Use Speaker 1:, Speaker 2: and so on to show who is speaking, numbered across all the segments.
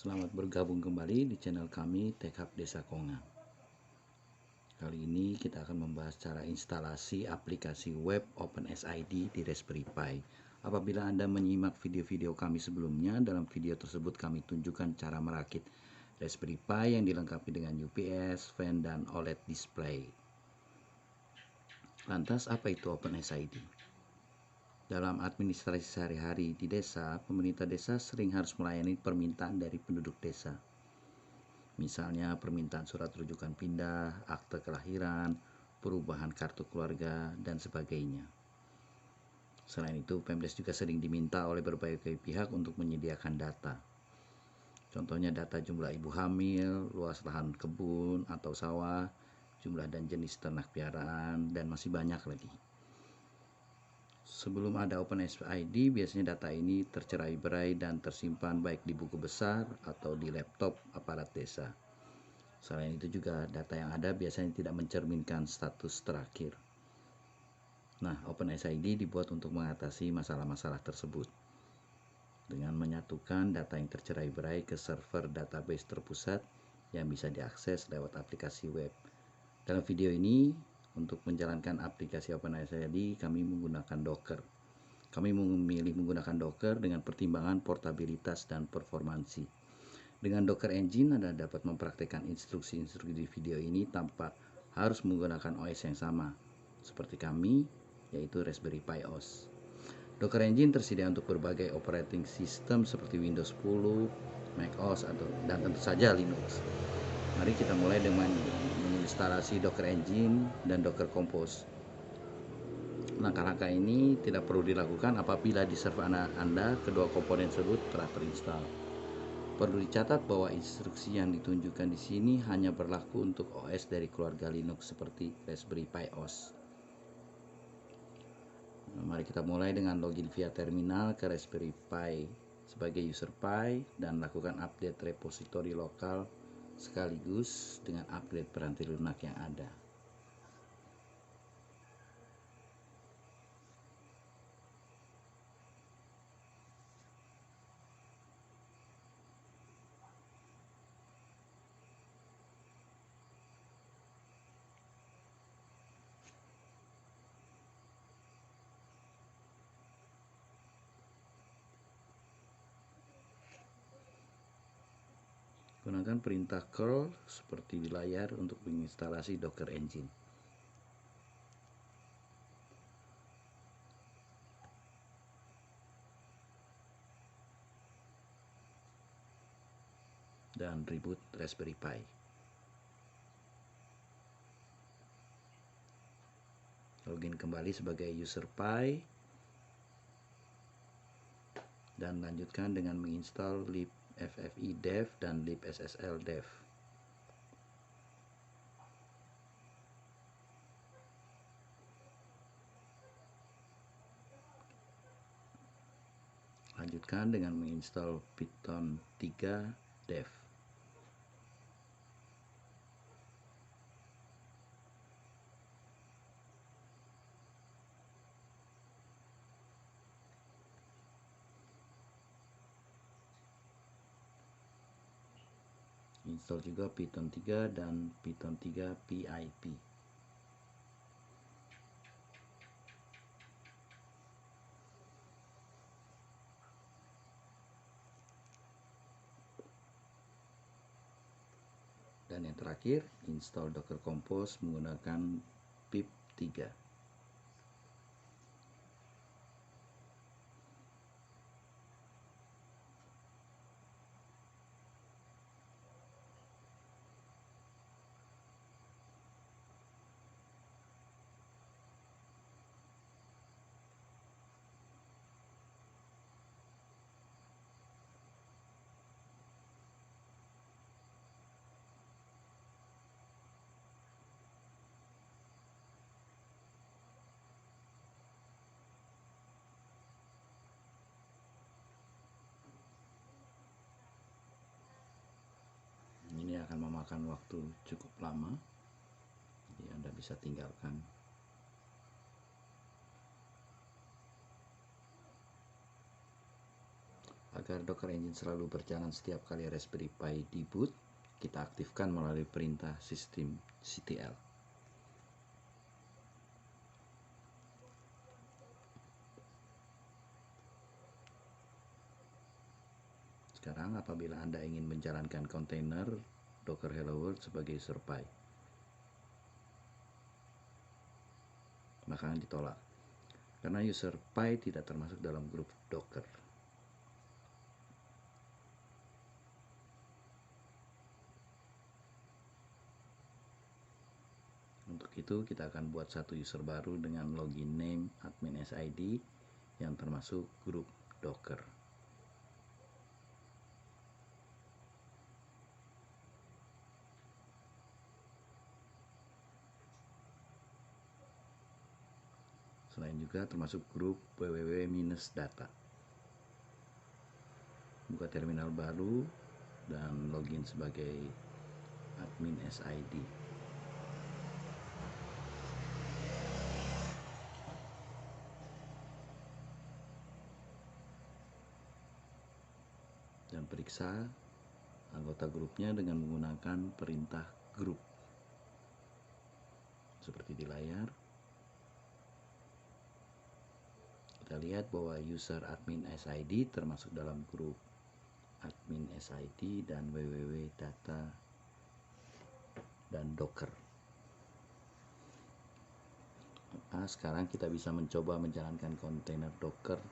Speaker 1: Selamat bergabung kembali di channel kami TechHub Desa Kongang. Kali ini kita akan membahas cara instalasi aplikasi web OpenSID di Raspberry Pi. Apabila Anda menyimak video-video kami sebelumnya, dalam video tersebut kami tunjukkan cara merakit Raspberry Pi yang dilengkapi dengan UPS, fan, dan OLED display. Lantas apa itu OpenSID? Dalam administrasi sehari-hari di desa, pemerintah desa sering harus melayani permintaan dari penduduk desa. Misalnya permintaan surat rujukan pindah, akte kelahiran, perubahan kartu keluarga, dan sebagainya. Selain itu, Pemdes juga sering diminta oleh berbagai pihak untuk menyediakan data. Contohnya data jumlah ibu hamil, luas lahan kebun atau sawah, jumlah dan jenis ternak piaraan, dan masih banyak lagi. Sebelum ada OpenSID, biasanya data ini tercerai-berai dan tersimpan baik di buku besar atau di laptop aparat desa. Selain itu juga data yang ada biasanya tidak mencerminkan status terakhir. Nah, OpenSID dibuat untuk mengatasi masalah-masalah tersebut dengan menyatukan data yang tercerai-berai ke server database terpusat yang bisa diakses lewat aplikasi web. Dalam video ini, untuk menjalankan aplikasi OpenSID, kami menggunakan Docker. Kami memilih menggunakan Docker dengan pertimbangan portabilitas dan performansi. Dengan Docker Engine, Anda dapat mempraktikkan instruksi-instruksi di video ini tanpa harus menggunakan OS yang sama, seperti kami, yaitu Raspberry Pi OS. Docker Engine tersedia untuk berbagai operating system seperti Windows 10, Mac OS, dan tentu saja Linux. Mari kita mulai dengan menginstalasi Docker Engine dan Docker Compose. Langkah-langkah ini tidak perlu dilakukan apabila di server Anda kedua komponen tersebut telah terinstall. Perlu dicatat bahwa instruksi yang ditunjukkan di sini hanya berlaku untuk OS dari keluarga Linux seperti Raspberry Pi OS. Mari kita mulai dengan login via terminal ke Raspberry Pi sebagai user Pi dan lakukan update repositori lokal sekaligus dengan upgrade peranti lunak yang ada. Gunakan perintah curl seperti di layar untuk menginstalasi Docker Engine. Dan reboot Raspberry Pi. Login kembali sebagai user Pi dan lanjutkan dengan menginstal libffi-dev dan libssl-dev. Lanjutkan dengan menginstal Python 3 dev. Install juga Python 3 dan Python 3 PIP. Dan yang terakhir, install Docker Compose menggunakan pip 3. Ini akan memakan waktu cukup lama, jadi Anda bisa tinggalkan. Agar Docker Engine selalu berjalan setiap kali Raspberry Pi di boot, kita aktifkan melalui perintah systemctl. Sekarang apabila Anda ingin menjalankan kontainer Docker Hello World sebagai user Pi, maka ditolak karena user Pi tidak termasuk dalam grup Docker. Untuk itu kita akan buat satu user baru dengan login name admin SID yang termasuk grup Docker. Selain juga termasuk grup www-data. Buka terminal baru dan login sebagai admin SID. Dan periksa anggota grupnya dengan menggunakan perintah grup. Seperti di layar, kita lihat bahwa user admin SID termasuk dalam grup admin SID dan www-data dan Docker. Nah, sekarang kita bisa mencoba menjalankan kontainer Docker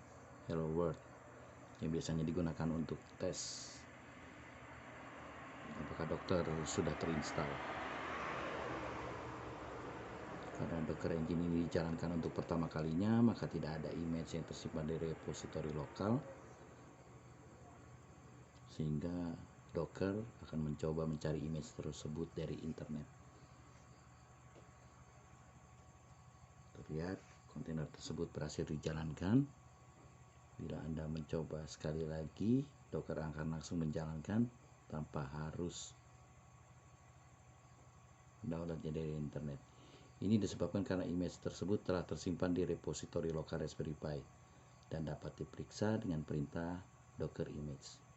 Speaker 1: Hello World yang biasanya digunakan untuk tes apakah Docker sudah terinstall. Karena Docker Engine ini dijalankan untuk pertama kalinya, maka tidak ada image yang tersimpan di repositori lokal, sehingga Docker akan mencoba mencari image tersebut dari internet. Terlihat kontainer tersebut berhasil dijalankan. Bila Anda mencoba sekali lagi, Docker akan langsung menjalankan tanpa harus mendownloadnya dari internet. Ini disebabkan karena image tersebut telah tersimpan di repositori lokal Raspberry Pi dan dapat diperiksa dengan perintah docker image.